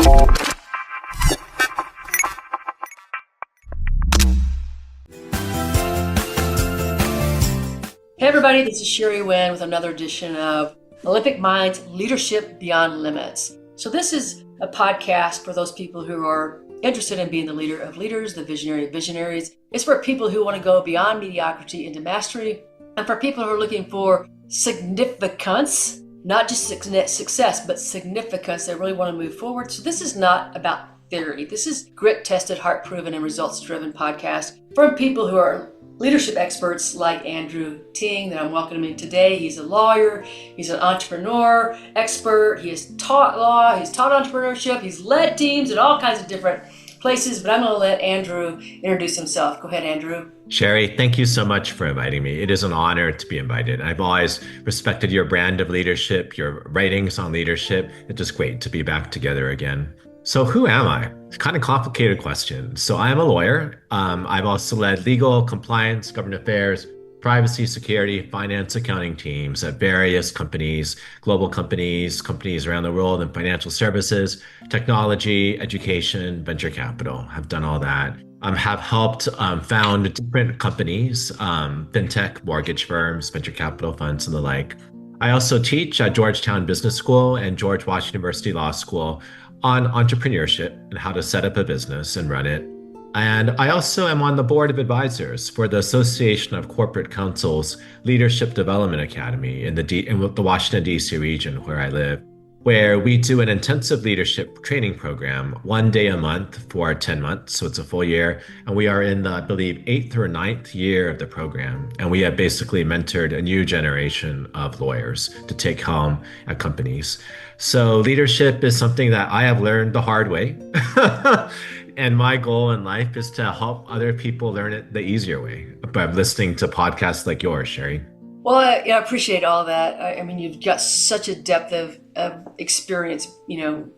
Hey everybody, this is Sherry Winn with another edition of Olympic Minds Leadership Beyond Limits. So this is a podcast for those people who are interested in being the leader of leaders, the visionary of visionaries. It's for people who want to go beyond mediocrity into mastery, and for people who are looking for significance, not just success, but significance. They really want to move forward. So this is not about theory. This is grit-tested, heart-proven, and results-driven podcast from people who are leadership experts like Andrew Ting that I'm welcoming today. He's a lawyer, he's an entrepreneur expert, he has taught law, he's taught entrepreneurship, he's led teams in all kinds of different places, but I'm going to let Andrew introduce himself. Go ahead, Andrew. Sherry, thank you so much for inviting me. It is an honor to be invited. I've always respected your brand of leadership, your writings on leadership. It's just great to be back together again. So who am I? It's kind of complicated question. So I'm a lawyer. I've also led legal, compliance, government affairs, privacy, security, finance, accounting teams at various companies, global companies, companies around the world in financial services, technology, education, venture capital. I've done all that. Have helped found different companies, fintech, mortgage firms, venture capital funds, and the like. I also teach at Georgetown Business School and George Washington University Law School on entrepreneurship and how to set up a business and run it. And I also am on the board of advisors for the Association of Corporate Councils Leadership Development Academy in the Washington, D.C. region where I live, where we do an intensive leadership training program 1 day a month for 10 months. So it's a full year. And we are in the, I believe, 8th or 9th year of the program. And we have basically mentored a new generation of lawyers to take home at companies. So leadership is something that I have learned the hard way. And my goal in life is to help other people learn it the easier way by listening to podcasts like yours, Sherry. Well, I appreciate all that. I mean, you've got such a depth of experience,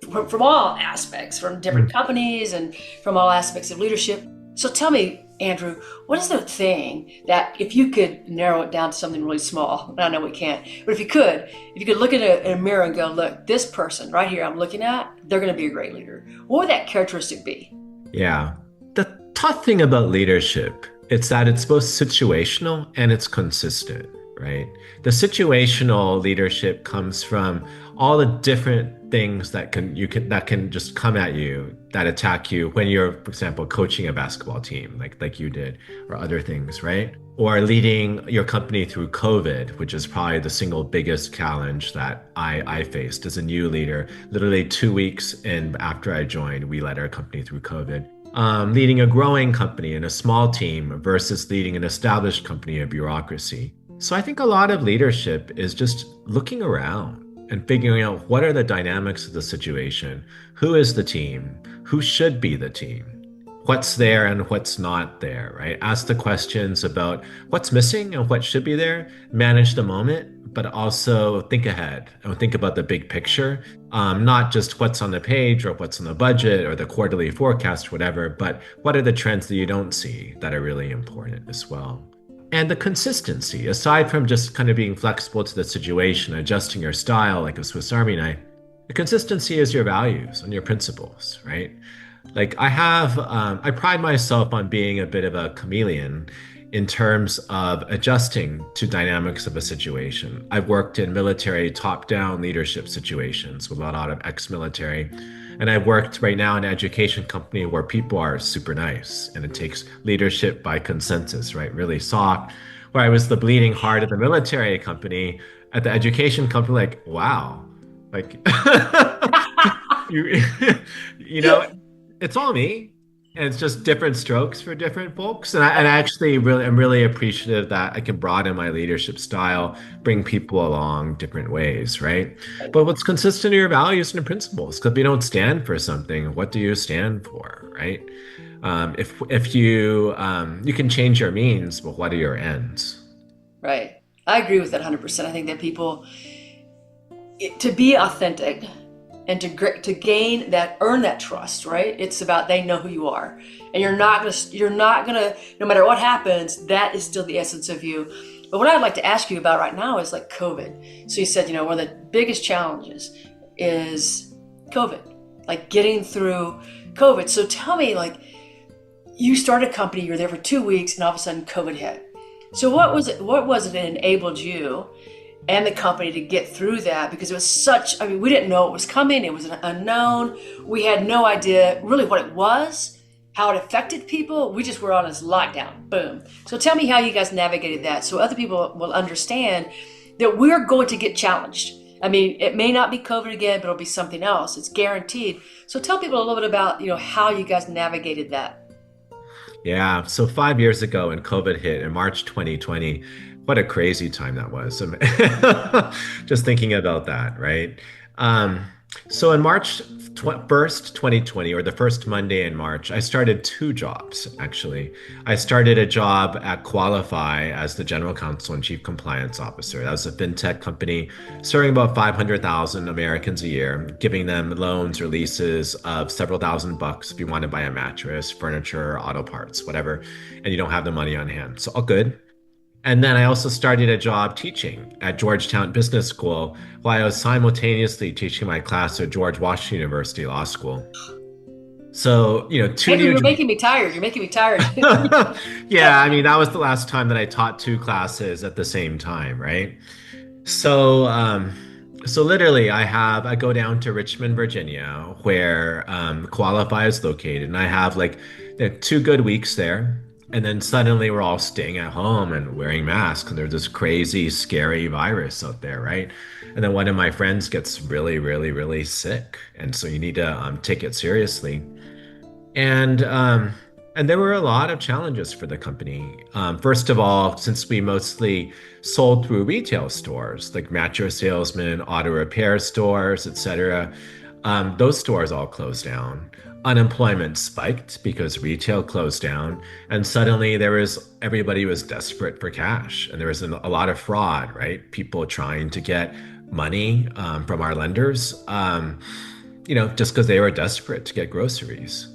from all aspects, from different companies and from all aspects of leadership. So tell me, Andrew, what is the thing that if you could narrow it down to something really small, I know we can't, but if you could look at a mirror and go, look, this person right here I'm looking at, they're going to be a great leader. What would that characteristic be? Yeah. The tough thing about leadership, it's that it's both situational and it's consistent, right? The situational leadership comes from all the different things that can just come at you, that attack you when you're, for example, coaching a basketball team like you did, or other things, right? Or leading your company through COVID, which is probably the single biggest challenge that I faced as a new leader. Literally 2 weeks in after I joined, we led our company through COVID. Leading a growing company and a small team versus leading an established company of bureaucracy. So I think a lot of leadership is just looking around and figuring out what are the dynamics of the situation, who is the team, who should be the team, what's there and what's not there, right? Ask the questions about what's missing and what should be there, manage the moment, but also think ahead and think about the big picture, not just what's on the page or what's on the budget or the quarterly forecast, whatever, but what are the trends that you don't see that are really important as well. And the consistency, aside from just kind of being flexible to the situation, adjusting your style like a Swiss Army knife, the consistency is your values and your principles, right? Like I pride myself on being a bit of a chameleon in terms of adjusting to dynamics of a situation. I've worked in military top-down leadership situations with a lot of ex-military. And I've worked right now in an education company where people are super nice and it takes leadership by consensus, right? Really soft. Where I was the bleeding heart of the military company, at the education company, like, wow, like, you know, it's all me. And it's just different strokes for different folks. And I actually am really appreciative that I can broaden my leadership style, bring people along different ways, right? But what's consistent are your values and principles. Because if you don't stand for something, what do you stand for, right? If you can change your means, but what are your ends? Right. I agree with that 100%. I think that people, to be authentic, and to gain that, earn that trust, right? It's about they know who you are, and you're not gonna, no matter what happens, that is still the essence of you. But what I'd like to ask you about right now is like COVID. So you said, one of the biggest challenges is COVID. like getting through COVID. So tell me, like, you started a company, you were there for 2 weeks, and all of a sudden COVID hit. So what was it? What was it that enabled you and the company to get through that? Because it was such, I mean, we didn't know it was coming. It was an unknown. We had no idea really what it was, how it affected people. We just were on this lockdown. Boom. So tell me how you guys navigated that so other people will understand that we're going to get challenged. I mean, it may not be COVID again, but it'll be something else. It's guaranteed. So tell people a little bit about, how you guys navigated that. Yeah. So 5 years ago when COVID hit in March 2020, what a crazy time that was. Just thinking about that, right? Um, so in March 1st, 2020, or the first Monday in March, I started two jobs, actually. I started a job at Qualify as the General Counsel and Chief Compliance Officer. That was a fintech company serving about 500,000 Americans a year, giving them loans or leases of several $1,000s if you want to buy a mattress, furniture, auto parts, whatever, and you don't have the money on hand. So all good. And then I also started a job teaching at Georgetown Business School while I was simultaneously teaching my class at George Washington University Law School. So, two Andrew, new you're jobs. making me tired. You're making me tired. Yeah, I mean, that was the last time that I taught two classes at the same time, right? So, so literally, I go down to Richmond, Virginia, where Qualify is located, and I have like 2 good weeks there. And then suddenly we're all staying at home and wearing masks, and there's this crazy, scary virus out there, right? And then one of my friends gets really, really, really sick, and so you need to take it seriously. And there were a lot of challenges for the company. First of all, since we mostly sold through retail stores like mattress salesmen, auto repair stores, etc., those stores all closed down. Unemployment spiked because retail closed down, and suddenly everybody was desperate for cash, and there was a lot of fraud, right? People trying to get money from our lenders, just because they were desperate to get groceries.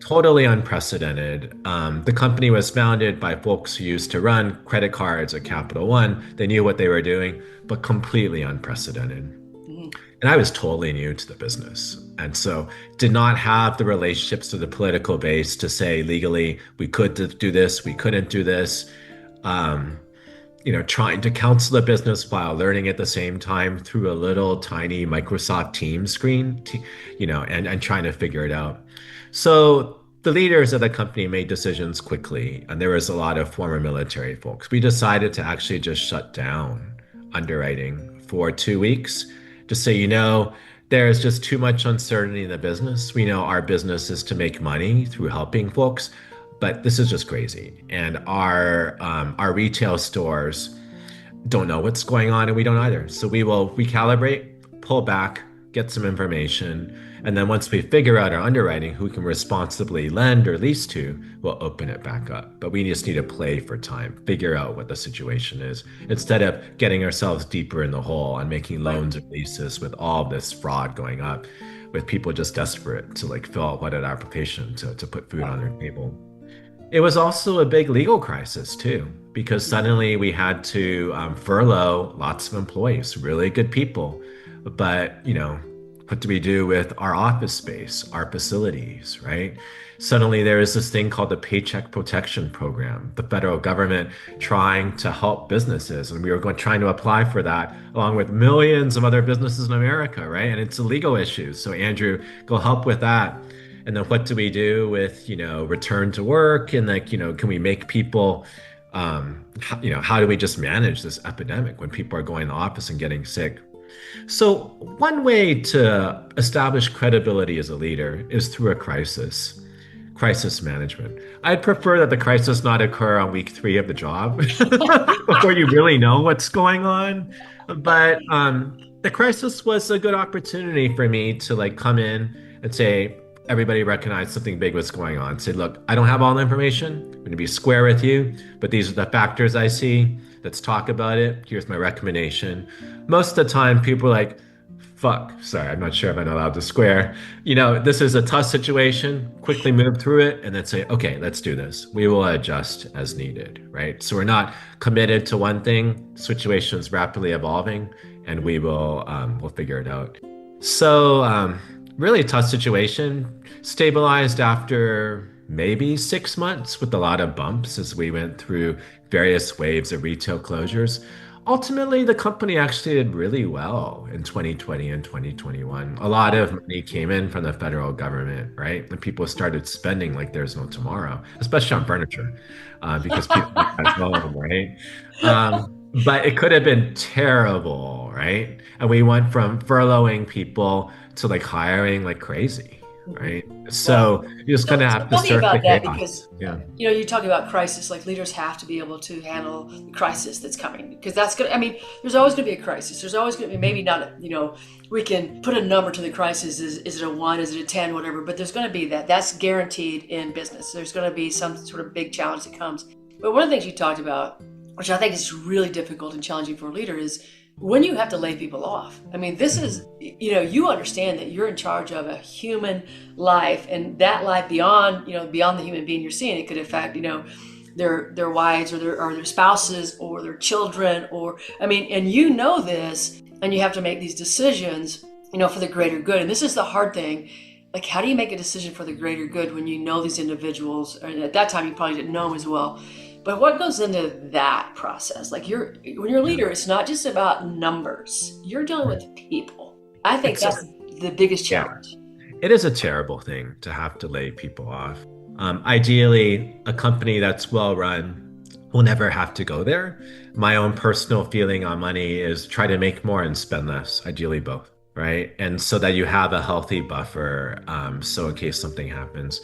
Totally unprecedented. The company was founded by folks who used to run credit cards at Capital One. They knew what they were doing, but completely unprecedented. And I was totally new to the business. And so did not have the relationships to the political base to say legally we could do this, we couldn't do this. Trying to counsel the business while learning at the same time through a little tiny Microsoft Teams screen, and trying to figure it out. So the leaders of the company made decisions quickly, and there was a lot of former military folks. We decided to actually just shut down underwriting for 2 weeks. Just so you know, there's just too much uncertainty in the business. We know our business is to make money through helping folks, but this is just crazy. And our retail stores don't know what's going on, and we don't either. So we will recalibrate, pull back, get some information, and then once we figure out our underwriting, who can responsibly lend or lease to, we'll open it back up. But we just need to play for time, figure out what the situation is, instead of getting ourselves deeper in the hole and making loans or leases with all this fraud going up, with people just desperate to fill out what an application to put food on their table. It was also a big legal crisis too, because suddenly we had to furlough lots of employees, really good people. But, what do we do with our office space, our facilities, right? Suddenly there is this thing called the Paycheck Protection Program, the federal government trying to help businesses. And we were trying to apply for that along with millions of other businesses in America, right? And it's a legal issue. So Andrew, go help with that. And then what do we do with, return to work? And can we make people, how do we just manage this epidemic when people are going to the office and getting sick? So one way to establish credibility as a leader is through a crisis management. I'd prefer that the crisis not occur on week 3 of the job before you really know what's going on. But the crisis was a good opportunity for me to come in and say, everybody recognized something big was going on. Say, look, I don't have all the information. I'm going to be square with you, but these are the factors I see. Let's talk about it. Here's my recommendation. Most of the time, people are like, fuck, sorry, I'm not sure if I'm allowed to swear. This is a tough situation. Quickly move through it and then say, okay, let's do this. We will adjust as needed, right? So we're not committed to one thing. The situation is rapidly evolving, and we'll figure it out. So really tough situation. Stabilized after maybe 6 months with a lot of bumps as we went through various waves of retail closures. Ultimately, the company actually did really well in 2020 and 2021. A lot of money came in from the federal government, right? And people started spending like there's no tomorrow, especially on furniture, because people were at home, right? But it could have been terrible, right? And we went from furloughing people to like hiring like crazy, Mhm. right? Yeah. So you just kind So, of so have to tell me surf the about that chaos. because Yeah. you talk about crisis. Like leaders have to be able to handle the crisis that's coming because that's gonna. I mean, there's always gonna be a crisis. There's always gonna be maybe not. We can put a number to the crisis. Is it a 1? Is it a 10? Whatever. But there's gonna be that. That's guaranteed in business. There's gonna be some sort of big challenge that comes. But one of the things you talked about, which I think is really difficult and challenging for a leader, is when you have to lay people off. I mean, this is, you understand that you're in charge of a human life, and that life beyond, beyond the human being you're seeing, it could affect, their wives or their spouses or their children, or, I mean, and this, and you have to make these decisions, for the greater good. And this is the hard thing. Like, how do you make a decision for the greater good when you know these individuals? And at that time, you probably didn't know them as well. But what goes into that process? Like when you're a Yeah. leader, it's not just about numbers. You're dealing with people. I think It's that's the biggest yeah. challenge. It is a terrible thing to have to lay people off. Ideally, a company that's well run will never have to go there. My own personal feeling on money is try to make more and spend less, ideally both, right? And so that you have a healthy buffer, so in case something happens.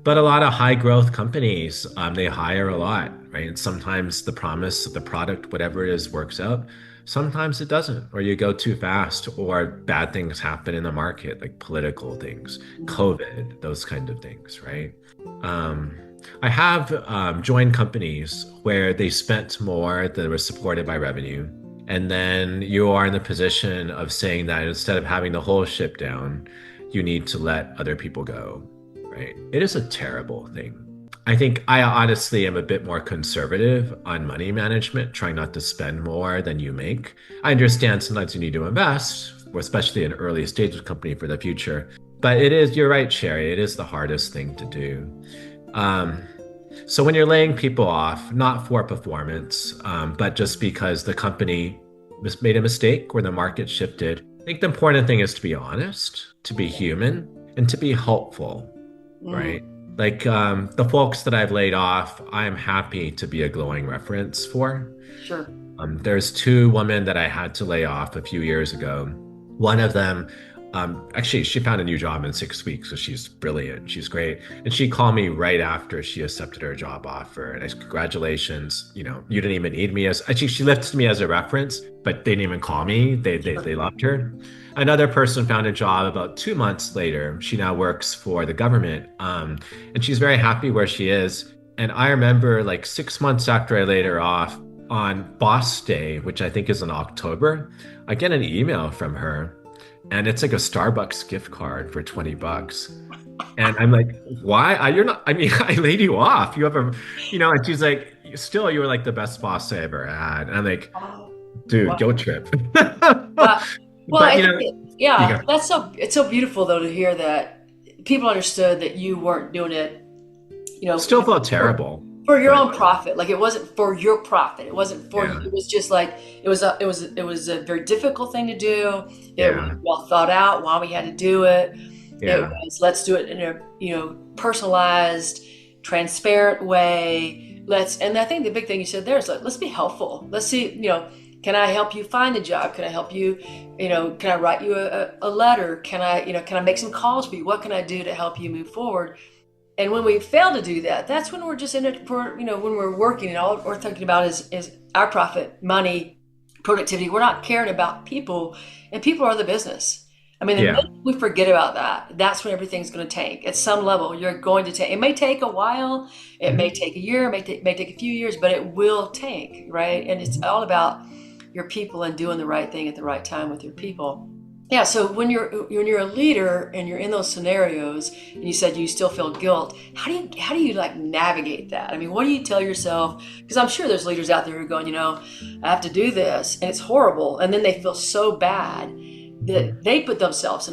But a lot of high growth companies, they hire a lot, right? And sometimes the promise of the product, whatever it is, works out. Sometimes it doesn't, or you go too fast, or bad things happen in the market, like political things, COVID, those kind of things, right? Um, I have joined companies where they spent more than was supported by revenue. And then you are in the position of saying that instead of having the whole ship down, you need to let other people go, right? It is a terrible thing. I think I honestly am a bit more conservative on money management, trying not to spend more than you make. I understand sometimes you need to invest, especially in early stage company for the future. But you're right, Sherry, it is the hardest thing to do. Um, so when you're laying people off, not for performance, but just because the company made a mistake or the market shifted, I think the important thing is to be honest, to be human, and to be helpful, Mm, right? Like the folks that I've laid off, I'm happy to be a glowing reference for. sure. There's two women that I had to lay off a few years ago. One of them, actually, she found a new job in 6 weeks, so she's brilliant. She's great. And she called me right after she accepted her job offer. And I said, congratulations. You didn't even need me as, actually, she lifted me as a reference, but they didn't even call me. They loved her. Another person found a job about 2 months later. She now works for the government, and she's very happy where she is. And I remember like 6 months after I laid her off, on Boss Day, which I think is in October, I get an email from her, and it's like a Starbucks gift card for $20. And I'm like, why? You're not, I mean, I laid you off. You have and she's like, still, you were like the best boss I ever had. And I'm like, Oh, dude, wow. guilt trip. Well, well, But I think you yeah, got it's so beautiful though to hear that people understood that you weren't doing it, still felt for, terrible. for your But own profit. Like it wasn't for your profit. It wasn't for you. yeah, It was just like it was a very difficult thing to do. It was yeah, well thought out why we had to do it. It yeah, was let's do it in a personalized, transparent way. And I think the big thing you said there is like let's be helpful. Let's see, can I help you find a job? Can I help you, can I write you a letter? Can I make some calls for you? What can I do to help you move forward? And when we fail to do that, that's when we're just in it for, when we're working and all we're thinking about is our profit, money, productivity. We're not caring about people, and people are the business. I mean, the yeah. minute we forget about that, that's when everything's going to tank. At some level, you're going to tank. It may take a while, it may Mhm. take a year, may take a few years, but it will tank, right? And it's all about your people and doing the right thing at the right time with your people. Yeah, so when you're a leader and you're in those scenarios and you said you still feel guilt, how do you like navigate that? I mean, what do you tell yourself? Because I'm sure there's leaders out there who are going, I have to do this and it's horrible, and then they feel so bad that they put themselves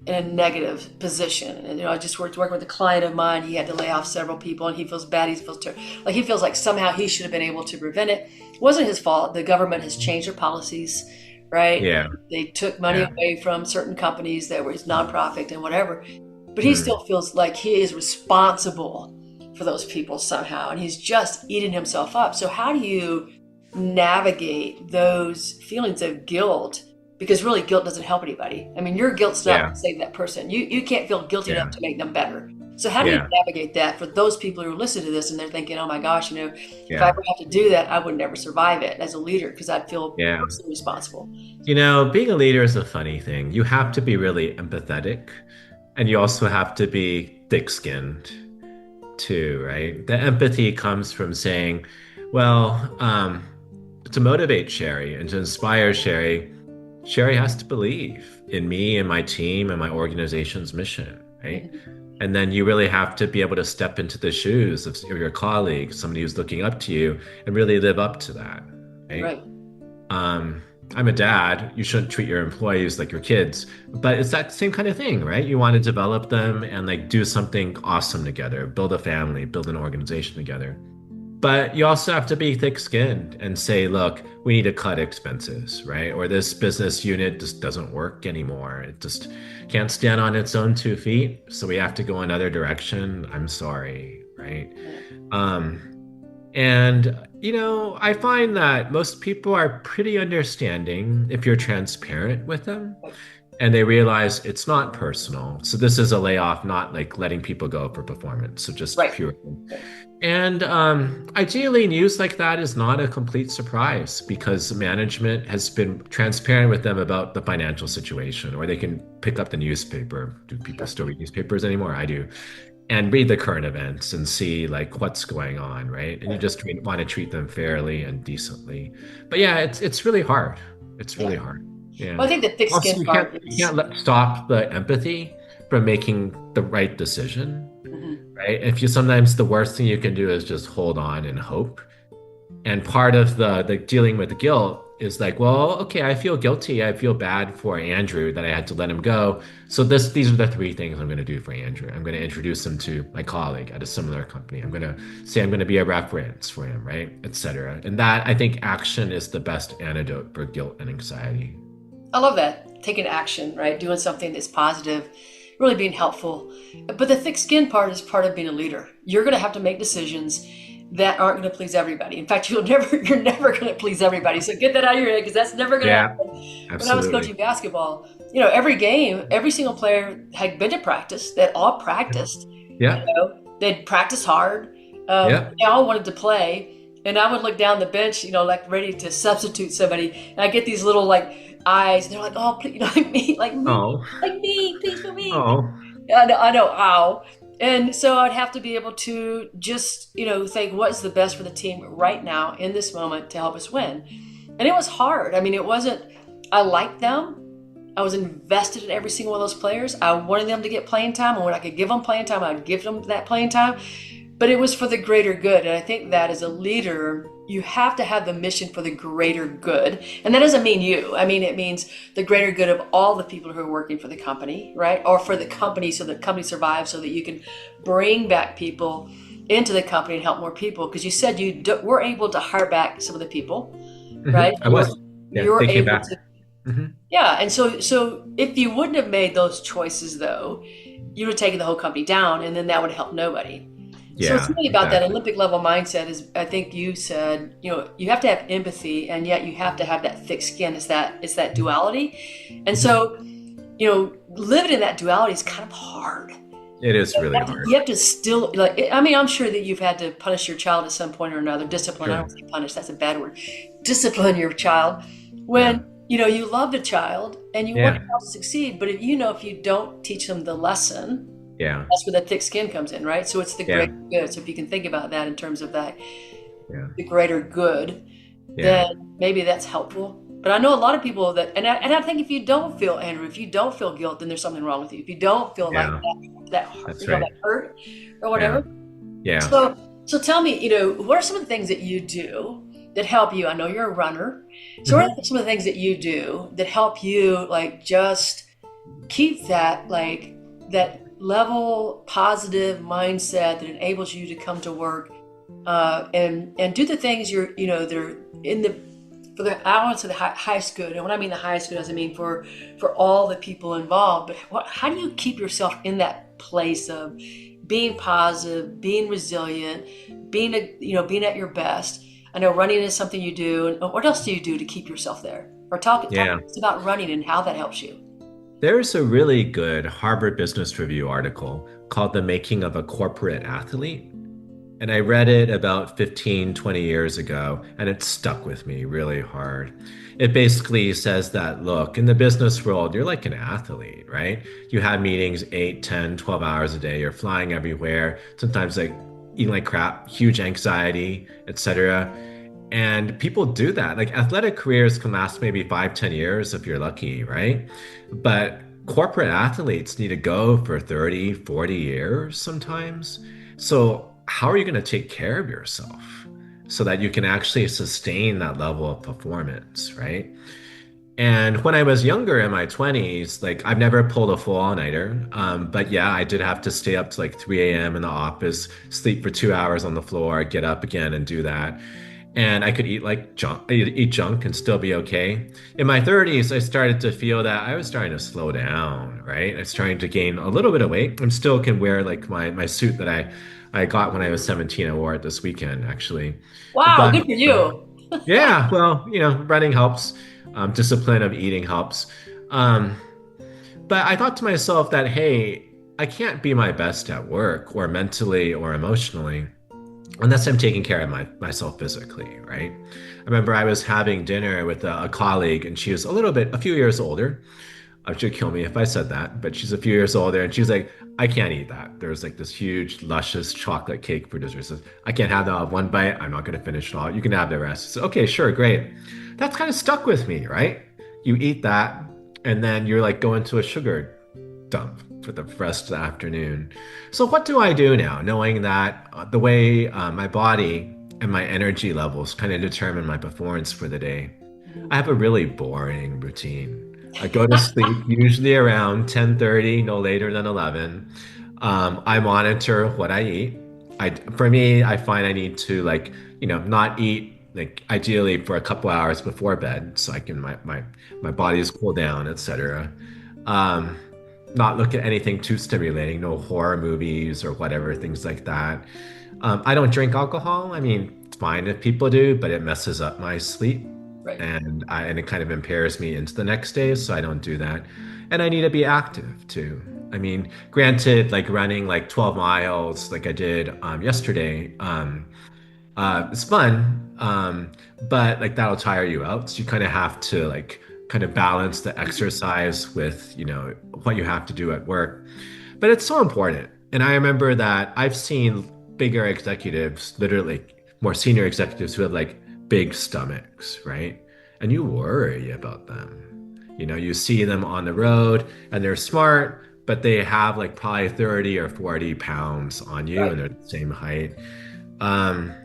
in a negative position. And I just working with a client of mine. He had to lay off several people, and he feels bad. He feels like somehow he should have been able to prevent it. It wasn't his fault. The government has changed their policies, right? Yeah. They took money away from certain companies that were his nonprofit and whatever. But he still feels like he is responsible for those people somehow, and he's just eating himself up. So how do you navigate those feelings of guilt? Because really, guilt doesn't help anybody. I mean, your guilt's not going to save that person. You can't feel guilty enough to make them better. So how do you navigate that for those people who are listening to this and they're thinking, oh my gosh, if I ever have to do that, I would never survive it as a leader because I'd feel personally responsible. Being a leader is a funny thing. You have to be really empathetic, and you also have to be thick-skinned too, right? The empathy comes from saying, well, to motivate Sherry and to inspire Sherry has to believe in me and my team and my organization's mission, right? And then you really have to be able to step into the shoes of your colleague, somebody who's looking up to you, and really live up to that, right? I'm a dad. You shouldn't treat your employees like your kids, but it's that same kind of thing, right? You want to develop them and do something awesome together, build a family, build an organization together. But you also have to be thick-skinned and say, look, we need to cut expenses, right? Or this business unit just doesn't work anymore. It just can't stand on its own 2 feet. So we have to go another direction. I'm sorry, right? I find that most people are pretty understanding if you're transparent with them and they realize it's not personal. So this is a layoff, not like letting people go for performance. So just pure. And ideally, news like that is not a complete surprise because management has been transparent with them about the financial situation, or they can pick up the newspaper. Do people still read newspapers anymore? I do. And read the current events and see what's going on, right? And you just want to treat them fairly and decently. But yeah, it's really hard. It's really hard. Yeah. Well, I think the thick-skinned part you can't stop the empathy from making the right decision, right? Sometimes the worst thing you can do is just hold on and hope. And part of the dealing with the guilt is okay, I feel guilty. I feel bad for Andrew that I had to let him go. So these are the 3 things I'm going to do for Andrew. I'm going to introduce him to my colleague at a similar company. I'm going to say I'm going to be a reference for him, right? Etc. And that, I think, action is the best antidote for guilt and anxiety. I love that. Taking action, right? Doing something that's positive, really being helpful. But the thick-skinned part is part of being a leader. You're going to have to make decisions that aren't going to please everybody. In fact, you're never going to please everybody. So get that out of your head because that's never going to happen. Absolutely. When I was coaching basketball, every game, every single player had been to practice. They all practiced. Yeah. They'd practice hard. They all wanted to play. And I would look down the bench, ready to substitute somebody. And I get these little eyes. And they're like, oh, please, like me, please for me. Oh. I know, ow. And so I'd have to be able to just, think what's the best for the team right now in this moment to help us win. And it was hard. I mean, I liked them. I was invested in every single one of those players. I wanted them to get playing time. And when I could give them playing time, I'd give them that playing time. But it was for the greater good. And I think that as a leader, you have to have the mission for the greater good. And that doesn't mean you. I mean, it means the greater good of all the people who are working for the company, right? Or for the company so the company survives so that you can bring back people into the company and help more people. Because you said you were able to hire back some of the people, right? I was. Yeah, you were they came able back. to. Yeah. And so if you wouldn't have made those choices, though, you would have taken the whole company down, and then that would help nobody. So it's really about that Olympic level mindset. Is I think you said, you have to have empathy, and yet you have to have that thick skin. It's that duality. And so, living in that duality is kind of hard. It is really hard. You have to still, I'm sure that you've had to punish your child at some point or another. Discipline, I don't say punish, that's a bad word. Discipline your child when, you love the child and you want your child to succeed. But if you don't teach them the lesson, that's where that thick skin comes in, right? So it's the greater good. So if you can think about that in terms of that, the greater good, then maybe that's helpful. But I know a lot of people that, and I think if you don't feel, Andrew, if you don't feel guilt, then there's something wrong with you. If you don't feel that hurt or whatever. Yeah. So tell me, what are some of the things that you do that help you? I know you're a runner. So what are some of the things that you do that help you just keep that level positive mindset that enables you to come to work and do the things they're in the for the balance of the highest good. And when I mean the highest good, I mean for all the people involved. But how do you keep yourself in that place of being positive, being resilient, being at your best? I know running is something you do. And what else do you do to keep yourself there? Or talk to Yeah. us about running and how that helps you. There's a really good Harvard Business Review article called The Making of a Corporate Athlete. And I read it about 15, 20 years ago, and it stuck with me really hard. It basically says that, look, in the business world, you're like an athlete, right? You have meetings 8, 10, 12 hours a day. You're flying everywhere, sometimes like eating like crap, huge anxiety, etc. And people do that. Like athletic careers can last maybe 5, 10 years if you're lucky, right? But corporate athletes need to go for 30, 40 years sometimes. So how are you going to take care of yourself so that you can actually sustain that level of performance, right? And when I was younger in my 20s, like I've never pulled a full all-nighter. But yeah, I did have to stay up to like 3 a.m. in the office, sleep for 2 hours on the floor, get up again and do that. And I could eat like junk, eat junk and still be okay. In my 30s, I started to feel that I was starting to slow down, right? I was trying to gain a little bit of weight. I still can wear like my suit that I got when I was 17. I wore it this weekend, actually. Wow, But good for you. yeah, well, running helps. Discipline of eating helps. Um, but I thought to myself that, hey, I can't be my best at work or mentally or emotionally unless I'm taking care of myself physically, right? I remember I was having dinner with a colleague, and she was a few years older. She'd kill me if I said that, but she's a few years older, and she's like, I can't eat that. There's like this huge, luscious chocolate cake for dessert. Says, I can't have that off one bite. I'm not going to finish it all. You can have the rest. So, okay, sure, great. That's kind of stuck with me, right? You eat that, and then you're like going to a sugar dump for the rest of the afternoon. So, what do I do now, knowing that the way my body and my energy levels kind of determine my performance for the day? I have a really boring routine. I go to sleep usually around 10:30, no later than 11. I monitor what I eat. For me, I find I need to not eat like ideally for a couple hours before bed so I can my body's cool down, etc. Um, Not look at anything too stimulating, no horror movies or whatever, things like that. I don't drink alcohol. I mean, it's fine if people do, but it messes up my sleep Right. and it kind of impairs me into the next day, so I don't do that. And I need to be active too. I mean, granted, like running like 12 miles like I did yesterday, it's fun, but like that'll tire you out. So you kind of have to like kind of balance the exercise with, what you have to do at work. But it's so important. And I remember that I've seen bigger executives, literally more senior executives who have like big stomachs, right? And you worry about them. You see them on the road and they're smart, but they have like probably 30 or 40 pounds on you Right. and they're the same height.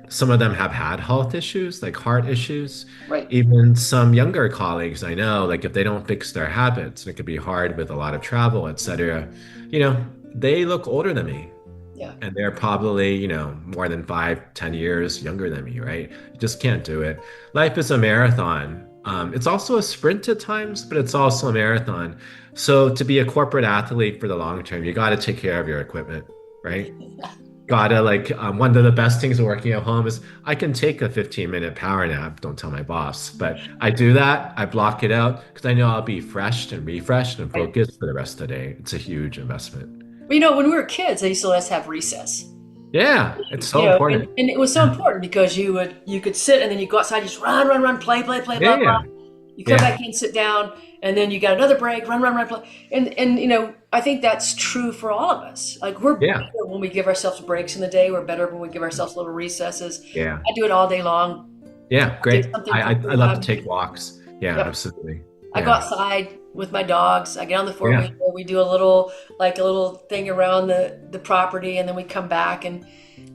Some of them have had health issues, like heart issues. Right. Even some younger colleagues I know, like if they don't fix their habits, and it could be hard with a lot of travel, etc., they look older than me. Yeah. And they're probably, more than 5, 10 years younger than me, right? You just can't do it. Life is a marathon. It's also a sprint at times, but it's also a marathon. So to be a corporate athlete for the long term, you got to take care of your equipment, right? Gotta one of the best things of working at home is I can take a 15-minute power nap. Don't tell my boss, but I do that. I block it out because I know I'll be refreshed and Right. focused for the rest of the day. It's a huge investment. Well, when we were kids, they used to let us have recess. Yeah, it's so important. And it was so important because you could sit and then you go outside, just run, run, run, play, play, play, blah, blah. Yeah, You come yeah, back in, sit down, and then you got another break, run, run, run, play. And I think that's true for all of us. Like we're yeah, better when we give ourselves breaks in the day. We're better when we give ourselves little recesses. yeah, I do it all day long. yeah. I did Great. something I for I, I love to 45 take minutes. walks. Yeah, Yep. absolutely. I go Yeah, outside with my dogs. I get on the four yeah, wheeler. We do a little thing around the property, and then we come back. And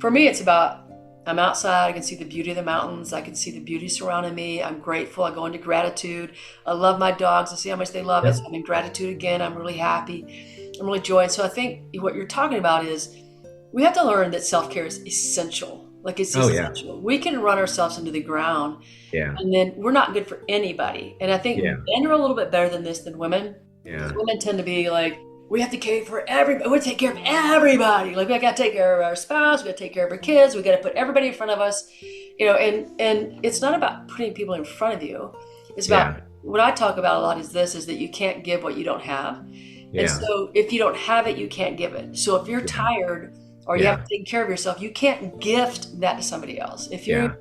for me, it's about I'm outside. I can see the beauty of the mountains. I can see the beauty surrounding me. I'm grateful. I go into gratitude. I love my dogs. I see how much they love it. So Yep. I'm in gratitude again. I'm really happy. I'm really joyous. So I think what you're talking about is we have to learn that self-care is essential. Like it's Oh yeah. essential. We can run ourselves into the ground Yeah. and then we're not good for anybody. And I think Yeah. men are a little bit better than this than women because Yeah. women tend to be like, we have to care for everybody. We take care of everybody. Like we got to take care of our spouse. We got to take care of our kids. We got to put everybody in front of us, and it's not about putting people in front of you. It's about Yeah. what I talk about a lot is this, is that you can't give what you don't have. And Yeah. so if you don't have it, you can't give it. So if you're Yeah. tired or you have Yeah. to take care of yourself, you can't gift that to somebody else. Yeah.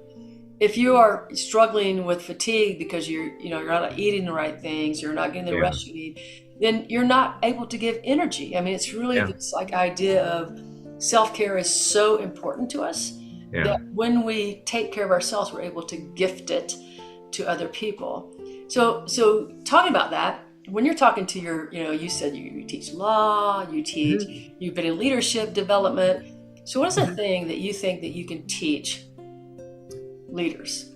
If you are struggling with fatigue because you're not eating the right things, you're not getting the Yeah. rest you need, then you're not able to give energy. I mean, it's really Yeah. this like idea of self-care is so important to us Yeah. that when we take care of ourselves, we're able to gift it to other people. So talking about that, when you're talking to you said you teach law, Mhm. you've been in leadership development. So what is the Mhm. thing that you think that you can teach leaders?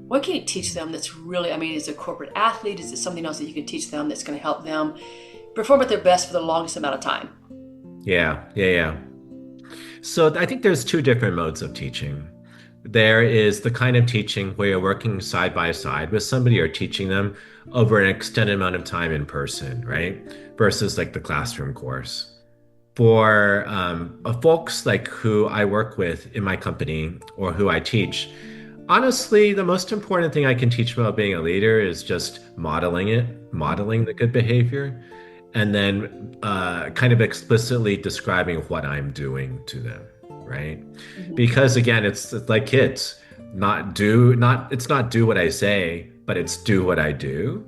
What can you teach them that's really, I mean, is it a corporate athlete? Is it something else that you can teach them that's going to help them perform at their best for the longest amount of time? Yeah. Yeah. Yeah. So I think there's two different modes of teaching. There is the kind of teaching where you're working side by side with somebody or teaching them over an extended amount of time in person, right? Versus like the classroom course. For folks like who I work with in my company or who I teach, honestly, the most important thing I can teach about being a leader is just modeling it, modeling the good behavior, and then kind of explicitly describing what I'm doing to them, right? Mhm. Because again, it's like kids, it's not do what I say, but it's do what I do.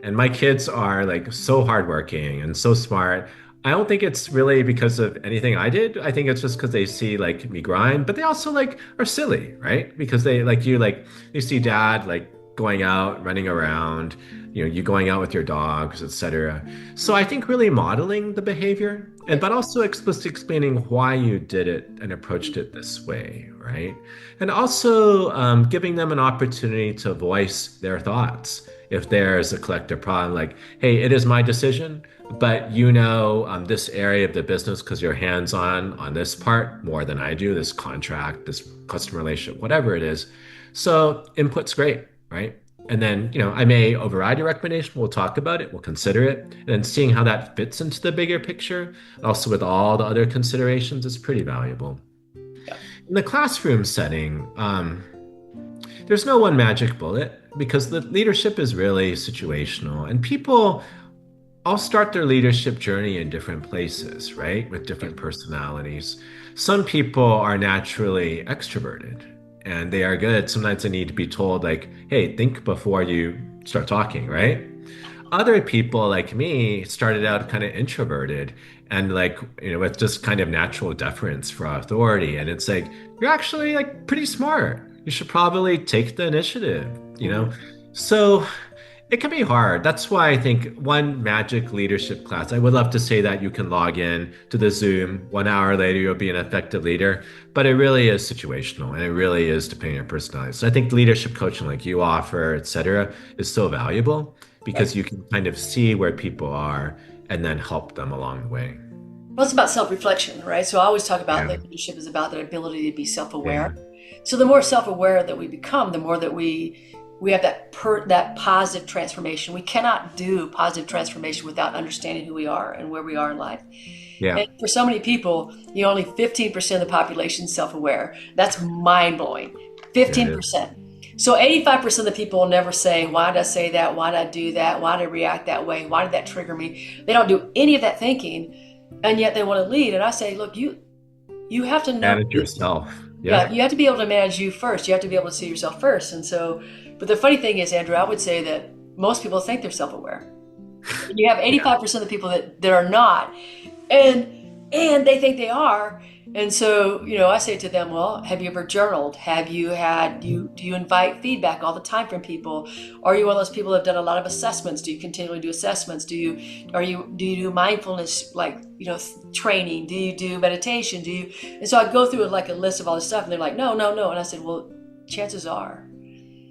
And my kids are like so hardworking and so smart. I don't think it's really because of anything I did. I think it's just because they see like me grind, but they also like are silly, right? Because they like you see dad like going out, running around, you going out with your dogs, etc. So I think really modeling the behavior and but also explicitly explaining why you did it and approached it this way, right? And also giving them an opportunity to voice their thoughts if there's a collective problem, like, hey, it is my decision, but this area of the business because you're hands on this part more than I do, this contract, this customer relationship, whatever it is. So input's great, right? And then, I may override your recommendation. We'll talk about it. We'll consider it. And then seeing how that fits into the bigger picture, also with all the other considerations, is pretty valuable. Yeah. In the classroom setting, there's no one magic bullet because the leadership is really situational and people all start their leadership journey in different places, right? With different personalities. Some people are naturally extroverted and they are good. Sometimes they need to be told, like, hey, think before you start talking, right? Other people like me started out kind of introverted and like, with just kind of natural deference for authority. And it's like, you're actually like pretty smart. You should probably take the initiative. Mhm. So it can be hard. That's why I think one magic leadership class, I would love to say that you can log in to the Zoom, 1 hour later, you'll be an effective leader, but it really is situational and it really is depending on your personality. So I think leadership coaching like you offer, et cetera, is so valuable Right. because you can kind of see where people are and then help them along the way. Well, it's about self-reflection, right? So I always talk about Yeah. that leadership is about the ability to be self-aware. Yeah. So the more self-aware that we become, the more that we have that positive transformation. We cannot do positive transformation without understanding who we are and where we are in life. Yeah. And for so many people, only 15% of the population is self-aware. That's mind-blowing. It is. 15%. So 85% of the people will never say, why did I say that? Why did I do that? Why did I react that way? Why did that trigger me? They don't do any of that thinking, and yet they want to lead. And I say, look, you have to know Manage you. yourself. Yeah, Yep. you have to be able to manage you first. You have to be able to see yourself first. And so, but the funny thing is, Andrew, I would say that most people think they're self-aware. You have Yeah. 85% of the people that are not, and they think they are, And so, I say to them, well, have you ever journaled? Have you had, do you invite feedback all the time from people? Are you one of those people that have done a lot of assessments? Do you continually do assessments? Do you do mindfulness, like, training? Do you do meditation? And so I go through like a list of all this stuff, and they're like, no, no, no. And I said, well, chances are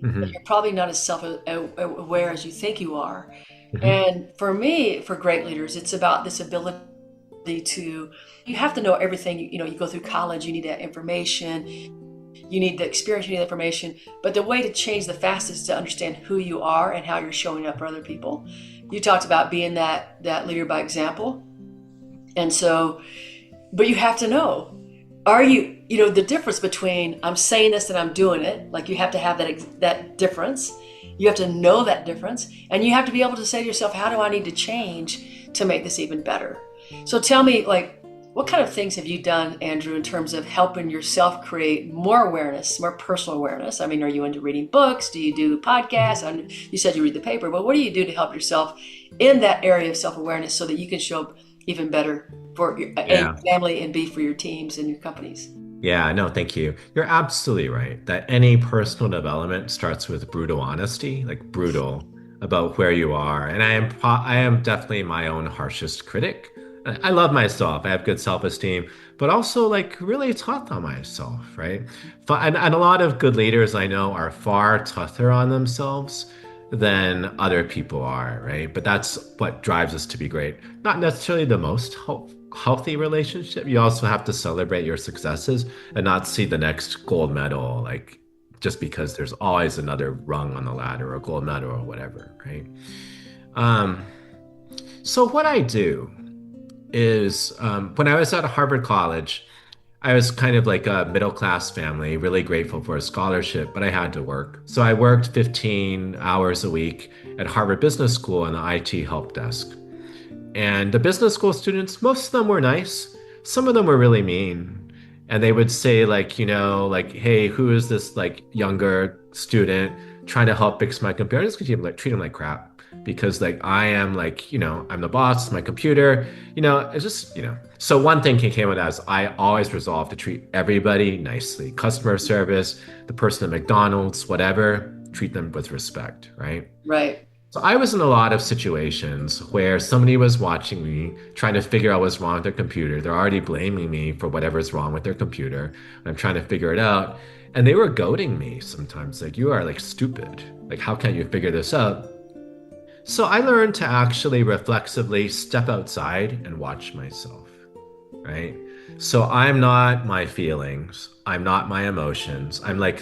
that Hmm. you're probably not as self-aware as you think you are. Hmm. And for me, for great leaders, it's about this ability to, you have to know everything. You go through college, you need that information, you need the experience, you need the information. But the way to change the fastest is to understand who you are and how you're showing up for other people. You talked about being that leader by example. And so, but you have to know, are you, the difference between I'm saying this and I'm doing it, like you have to have that difference. You have to know that difference, and you have to be able to say to yourself, how do I need to change to make this even better? So tell me, like, what kind of things have you done, Andrew, in terms of helping yourself create more awareness, more personal awareness? I mean, are you into reading books? Do you do podcasts? You said you read the paper, but what do you do to help yourself in that area of self-awareness so that you can show up even better for your A, Yeah. family, and B, for your teams and your companies? Yeah, no, thank you. You're absolutely right that any personal development starts with brutal honesty, like brutal about where you are. And I am definitely my own harshest critic. I love myself. I have good self-esteem, but also like really tough on myself, right? And a lot of good leaders I know are far tougher on themselves than other people are, right? But that's what drives us to be great. Not necessarily the most healthy relationship. You also have to celebrate your successes and not see the next gold medal, like just because there's always another rung on the ladder or gold medal or whatever, right? Um, so what I do is when I was at Harvard College, I was kind of like a middle class family, really grateful for a scholarship, but I had to work. So I worked 15 hours a week at Harvard Business School in the IT help desk. And the business school students, most of them were nice. Some of them were really mean. And they would say, like, like, hey, who is this like younger student trying to help fix my computer? I'm just gonna treat him like crap because like I am like, I'm the boss, my computer, it's just, So one thing came with that is I always resolve to treat everybody nicely. Customer service, the person at McDonald's, whatever, treat them with respect, right? Right. So I was in a lot of situations where somebody was watching me, trying to figure out what's wrong with their computer. They're already blaming me for whatever's wrong with their computer. And I'm trying to figure it out. And they were goading me sometimes, like, you are like stupid. Like, how can't you figure this out? So I learned to actually reflexively step outside and watch myself, right? So I'm not my feelings. I'm not my emotions. I'm like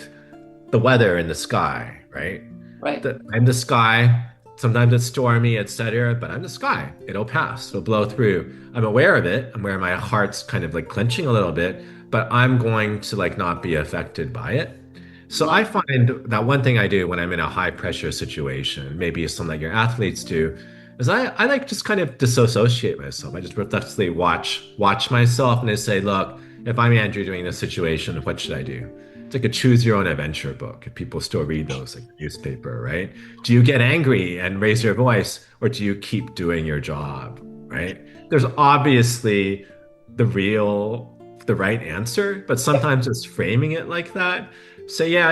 the weather in the sky, right? Right. I'm the sky. Sometimes it's stormy, etc. But I'm the sky. It'll pass. It'll blow through. I'm aware of it. I'm aware my heart's kind of like clenching a little bit, but I'm going to like not be affected by it. So I Right. find that one thing I do when I'm in a high pressure situation, maybe it's something that your athletes do, is I like just kind of disassociate myself. I just reflexively watch myself and I say, look, if I'm Andrew doing this situation, what should I do? It's like a choose your own adventure book. If people still read those, like the newspaper, right? Do you get angry and raise your voice, or do you keep doing your job, right? There's obviously the real, the right answer, but sometimes just framing it like that. Say, yeah,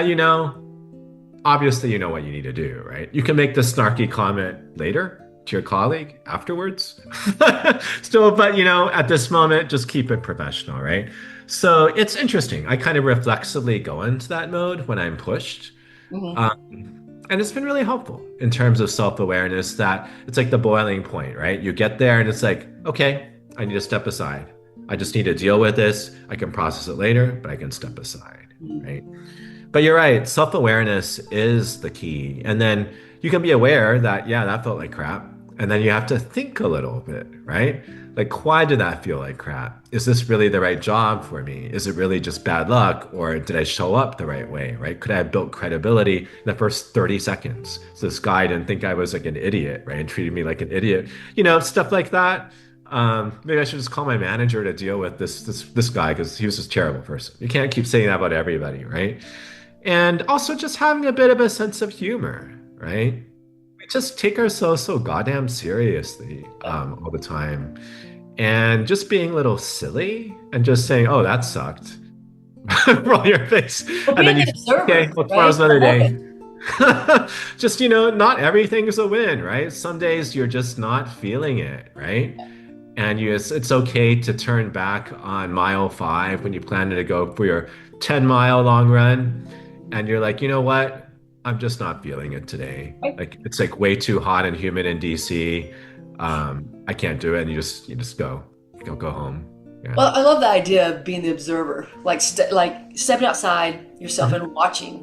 obviously you know what you need to do, right? You can make the snarky comment later to your colleague afterwards. Still, but at this moment, just keep it professional, right? So it's interesting. I kind of reflexively go into that mode when I'm pushed. Hmm. And it's been really helpful in terms of self-awareness that it's like the boiling point, right? You get there and it's like, okay, I need to step aside. I just need to deal with this. I can process it later, but I can step aside, right? But you're right, self-awareness is the key. And then you can be aware that, yeah, that felt like crap. And then you have to think a little bit, right? Like, why did that feel like crap? Is this really the right job for me? Is it really just bad luck? Or did I show up the right way, right? Could I have built credibility in the first 30 seconds? So this guy didn't think I was like an idiot, right? And treated me like an idiot, stuff like that. Maybe I should just call my manager to deal with this guy because he was just a terrible person. You can't keep saying that about everybody, right? And also just having a bit of a sense of humor, right? We just take ourselves so goddamn seriously all the time. and just being a little silly and just saying, "Oh, that sucked." Roll your face. Well, And then being you an say, observer, okay, well, right? tomorrow's I another love day. it. Just, not everything is a win, right? Some days you're just not feeling it, right? And it's okay to turn back on mile 5 when you plan to go for your 10-mile long run. And you're like, you know what? I'm just not feeling it today. Right? Like it's like way too hot and humid in DC. I can't do it. And you just go home. Yeah. Well, I love the idea of being the observer, like like stepping outside yourself hmm and watching,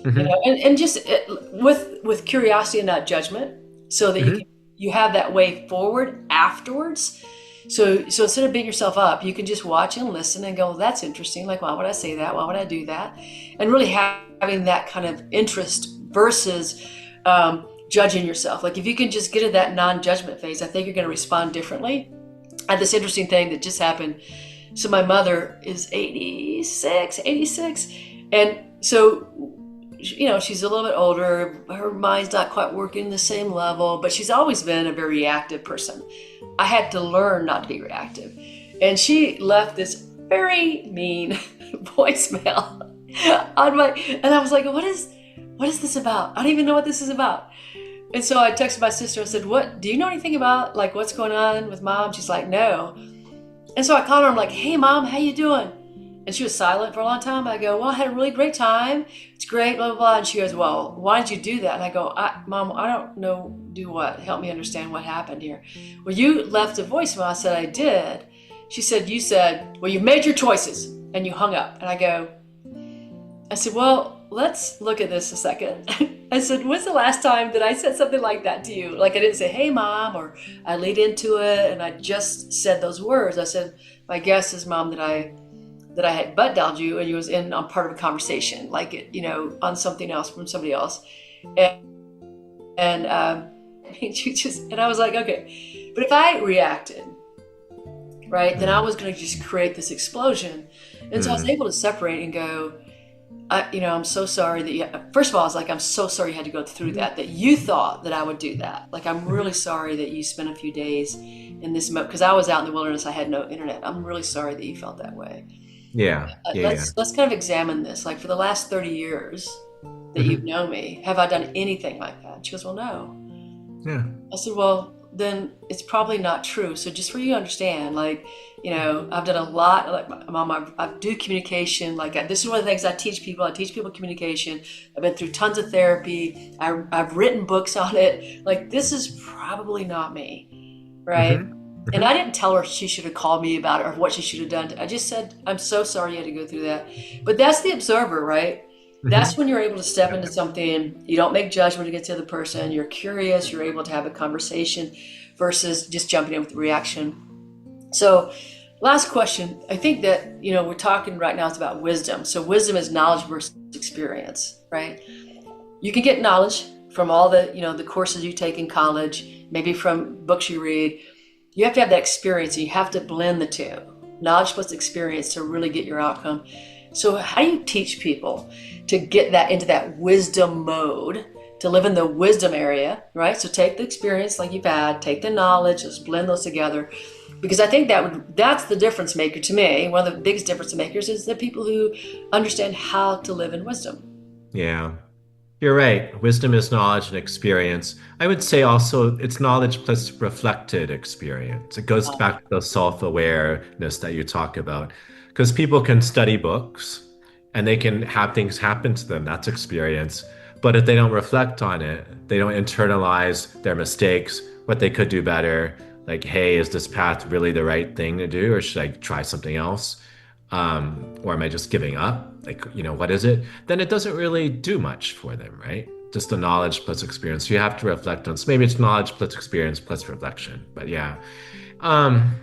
hmm and just with curiosity and not judgment, so that hmm you have that way forward afterwards. So instead of beating yourself up, you can just watch and listen and go, well, that's interesting. Like, why would I say that? Why would I do that? And really having that kind of interest versus judging yourself. Like, if you can just get to that non-judgment phase, I think you're going to respond differently. I had this interesting thing that just happened. So my mother is 86, and so she's a little bit older. Her mind's not quite working the same level, but she's always been a very reactive person. I had to learn not to be reactive. And she left this very mean voicemail on my, and I was like, what is this about? I don't even know what this is about. And so I texted my sister. I said, "What? Do you know anything about like what's going on with mom?" She's like, "No." And so I called her. I'm like, "Hey, mom, how you doing?" And she was silent for a long time. I go, "Well, I had a really great time. It's great, blah blah blah." And she goes, "Well, why did you do that?" And I go, "Mom, I don't know. Do what? Help me understand what happened here." "Well, you left a voicemail." I said, "I did." She said, "You said, well, you've made your choices," and you hung up. And I said, "Well, let's look at this a second." I said, "When's the last time that I said something like that to you? Like I didn't say, 'Hey, mom,' or I lead into it and I just said those words. I said, 'My guess is, mom, that I had butt dialed you and you was in on part of a conversation, like it, on something else from somebody else.'" And and I was like, okay, but if I reacted, right, then I was going to just create this explosion. And so I was able to separate and go, I'm so sorry that first of all, I was like, "I'm so sorry you had to go through that you thought that I would do that. Like, I'm really sorry that you spent a few days in this mode, because I was out in the wilderness. I had no internet. I'm really sorry that you felt that way. Yeah. Yeah. Yeah. Let's kind of examine this. Like, for the last 30 years that you've hmm known me, have I done anything like that?" She goes, "Well, no." Yeah. I said, "Well, then it's probably not true. So just for you to understand, like, I've done a lot, like, Mom, I do communication. Like, this is one of the things I teach people. I teach people communication. I've been through tons of therapy. I've written books on it. Like, this is probably not me, right?" hmm And hmm I didn't tell her she should have called me about it or what she should have done. I just said, "I'm so sorry you had to go through that." But that's the observer, right? That's hmm when you're able to step into something. You don't make judgment against the other person. You're curious. You're able to have a conversation versus just jumping in with reaction. So, last question. I think that, we're talking right now, it's about wisdom. So wisdom is knowledge versus experience, right? You can get knowledge from all the courses you take in college, maybe from books you read. You have to have that experience, and you have to blend the two, knowledge plus experience, to really get your outcome. So how do you teach people to get that into that wisdom mode, to live in the wisdom area, right? So take the experience like you've had, take the knowledge, just blend those together. Because I think that's the difference maker to me. One of the biggest difference makers is the people who understand how to live in wisdom. Yeah. You're right. Wisdom is knowledge and experience. I would say also it's knowledge plus reflected experience. It goes back to the self-awareness that you talk about. Because people can study books and they can have things happen to them. That's experience. But if they don't reflect on it, they don't internalize their mistakes, what they could do better. Like, hey, is this path really the right thing to do? Or should I try something else? Or am I just giving up? Like, what is it? Then it doesn't really do much for them, right? Just the knowledge plus experience. You have to reflect on. So maybe it's knowledge plus experience plus reflection. But yeah. Um,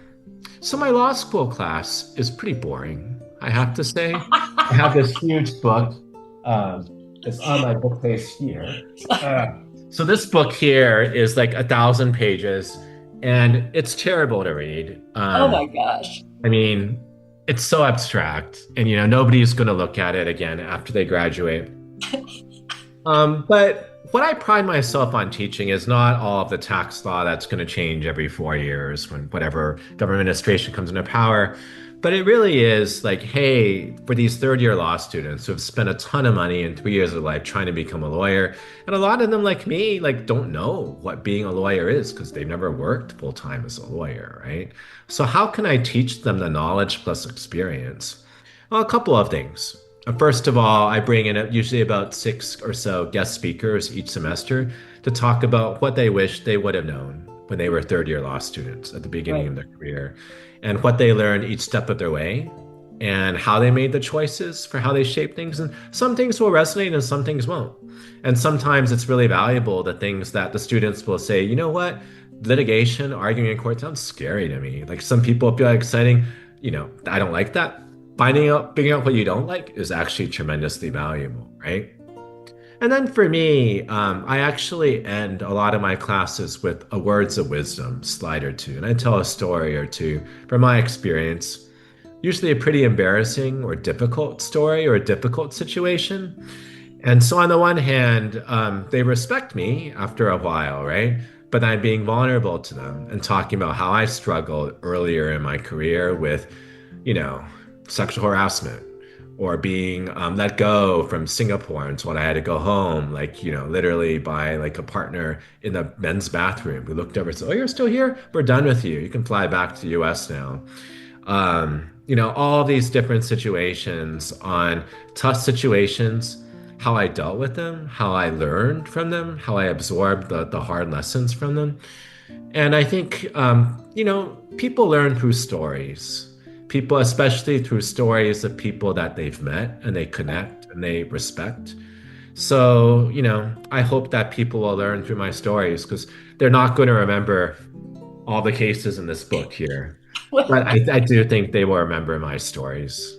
so my law school class is pretty boring, I have to say. I have this huge book. Um, it's on my bookcase here. Uh, so this book here is like 1,000 pages, and it's terrible to read. Oh my gosh. I mean, it's so abstract, and nobody's going to look at it again after they graduate. But what I pride myself on teaching is not all of the tax law that's going to change every 4 years when whatever government administration comes into power. But it really is like, hey, for these third year law students who have spent a ton of money in 3 years of their life trying to become a lawyer, and a lot of them, like me, like don't know what being a lawyer is because they've never worked full time as a lawyer, right? So how can I teach them the knowledge plus experience? Well, a couple of things. First of all, I bring in usually about six or so guest speakers each semester to talk about what they wish they would have known when they were third year law students at the beginning Right. of their career, and what they learned each step of their way, and how they made the choices for how they shape things. And some things will resonate and some things won't. And sometimes it's really valuable the things that the students will say, you know what? Litigation, arguing in court sounds scary to me. Like some people feel exciting. I don't like that. Figuring out what you don't like is actually tremendously valuable, right? And then for me, I actually end a lot of my classes with a words of wisdom slide or two. And I tell a story or two from my experience, usually a pretty embarrassing or difficult story or a difficult situation. And so on the one hand, they respect me after a while, right? But I'm being vulnerable to them and talking about how I struggled earlier in my career with, you know, sexual harassment or being let go from Singapore until I had to go home, like, literally by like a partner in the men's bathroom. We looked over and said, "Oh, you're still here? We're done with you. You can fly back to the US now." All these different situations on tough situations, how I dealt with them, how I learned from them, how I absorbed the hard lessons from them. And I think, people learn through stories. People, especially through stories of people that they've met and they connect and they respect. So, I hope that people will learn through my stories because they're not going to remember all the cases in this book here. But I do think they will remember my stories.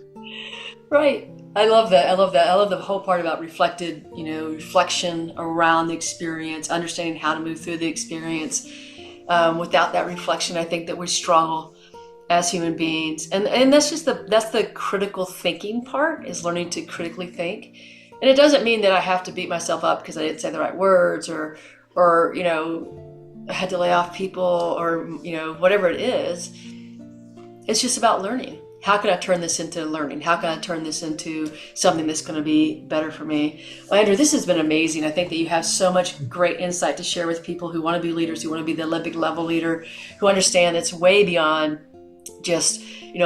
Right. I love that. I love that. I love the whole part about reflection around the experience, understanding how to move through the experience. Without that reflection, I think that we struggle as human beings. And that's the critical thinking part, is learning to critically think. And it doesn't mean that I have to beat myself up because I didn't say the right words or I had to lay off people or, whatever it is. It's just about learning. How can I turn this into learning? How can I turn this into something that's going to be better for me? Well, Andrew, this has been amazing. I think that you have so much great insight to share with people who want to be leaders, who want to be the Olympic level leader, who understand it's way beyond just, get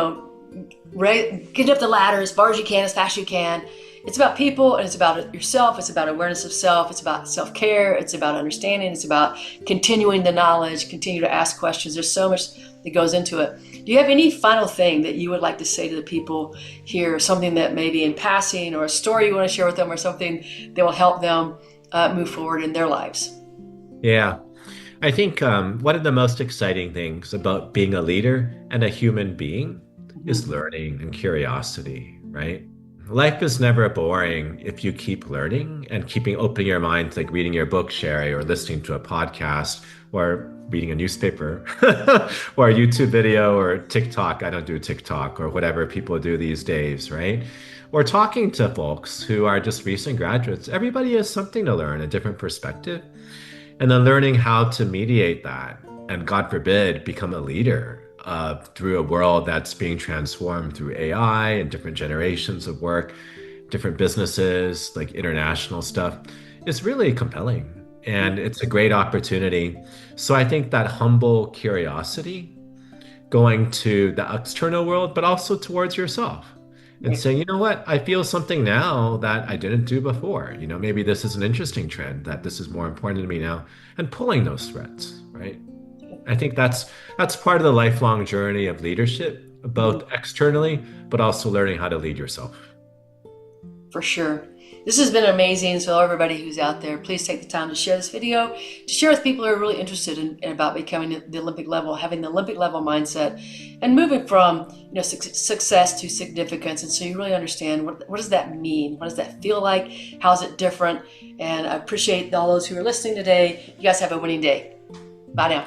up the ladder as far as you can, as fast as you can. It's about people and it's about yourself. It's about awareness of self. It's about self-care. It's about understanding. It's about continuing the knowledge, continue to ask questions. There's so much that goes into it. Do you have any final thing that you would like to say to the people here? Something that maybe in passing or a story you want to share with them or something that will help them move forward in their lives? Yeah. I think one of the most exciting things about being a leader and a human being is learning and curiosity, right? Life is never boring if you keep learning and keeping open your mind, like reading your book, Sherry, or listening to a podcast, or reading a newspaper, or a YouTube video, or TikTok. I don't do TikTok, or whatever people do these days, right? Or talking to folks who are just recent graduates. Everybody has something to learn, a different perspective. And then learning how to mediate that, and God forbid, become a leader through a world that's being transformed through AI and different generations of work, different businesses, like international stuff, is really compelling. And it's a great opportunity. So I think that humble curiosity going to the external world, but also towards yourself and saying, you know what, I feel something now that I didn't do before. Maybe this is an interesting trend, that this is more important to me now, and pulling those threads, right? I think that's part of the lifelong journey of leadership, both externally, but also learning how to lead yourself. For sure. This has been amazing. So everybody who's out there, please take the time to share this video, to share with people who are really interested in about becoming the Olympic level, having the Olympic level mindset, and moving from success to significance. And so you really understand what does that mean? What does that feel like? How is it different? And I appreciate all those who are listening today. You guys have a winning day. Bye now.